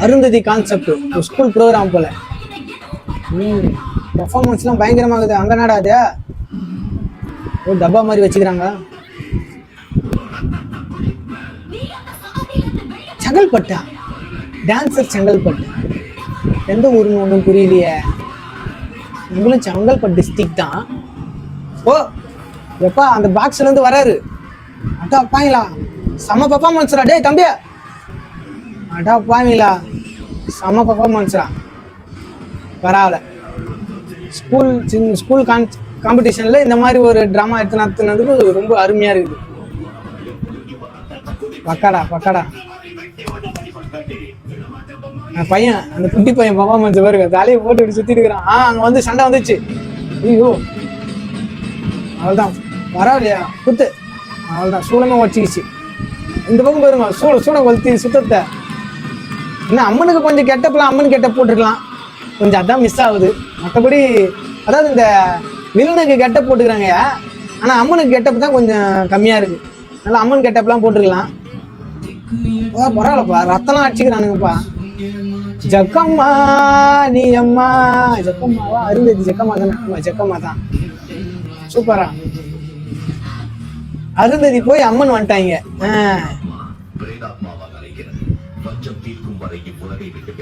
Arundhati concept school program போல. பெர்ஃபார்மன்ஸ்லாம் பயங்கரமா இருக்குது. அங்க என்னடா அது ஒரு டப்பா மாதிரி வச்சுக்கிறாங்க. செங்கல்பட்டா டான்சர் செங்கல்பட்டு எந்த ஊருன்னு ஒன்றும் புரியலையே. நம்மளும் செங்கல்பட்டு டிஸ்ட்ரிக்ட் தான். ஓ எப்பா அந்த பாக்ஸ்ல இருந்து வராரு. அட்டா பாங்களா செம பெர்ஃபார்மன்ஸ்ரா. டேய் தம்பி அடா பாங்களா செம பெர்ஃபார்மன்ஸ்ரா. பரவாயில்ல. ஸ்கூல் காம்படிஷன்ல இந்த மாதிரி ஒரு ட்ராமா எடுத்து நடத்துனதுக்கு ரொம்ப அருமையா இருக்குது. பக்காடா பையன் அந்த குட்டி பையன் பெர்ஃபார்மன்ஸ் பாருங்க. தலையை போட்டு சுத்திட்டு இருக்கிறான். அங்க வந்து சண்டை வந்துச்சு. ஐயோ அவ்வளவுதான் பரவாயில்லையா குத்து. அவ்வளவுதான் சூளமா வச்சுக்கிச்சு. இந்த பக்கம் பாருங்க சூட வளர்த்தி சுத்தத்தை. இன்னும் அம்மனுக்கு கொஞ்சம் கெட்டப்பெல்லாம் அம்மன் கெட்டப் போட்டுருக்கலாம். கொஞ்சம் அதான் மிஸ் ஆகுது. மற்றபடி அதாவது இந்த வில்லனுக்கு கெட்டப் போட்டுக்கிறாங்க. ஆனா அம்மனுக்கு கெட்டப் தான் கொஞ்சம் கம்மியா இருக்கு. நல்லா அம்மன் கெட்டப்லாம் போட்டுருக்கலாம். பரவாயில்லப்பா. ரத்தம்லாம் அடிச்சுக்கிறானுங்கப்பா. ஜக்கம்மா நீ அம்மா. ஜக்கம்மாவா அருந்ததி ஜக்கம்மா தானே. ஆமா ஜக்கம்மா தான். சூப்பரா அருந்ததி போய் அம்மன் வந்துட்டாங்க.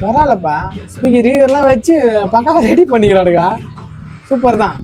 பரவாயில்லப்பா. ஸ்பீக்கர் எல்லாம் வச்சு பக்காவா ரெடி பண்ணிக்கிறானுங்க. சூப்பர் தான்.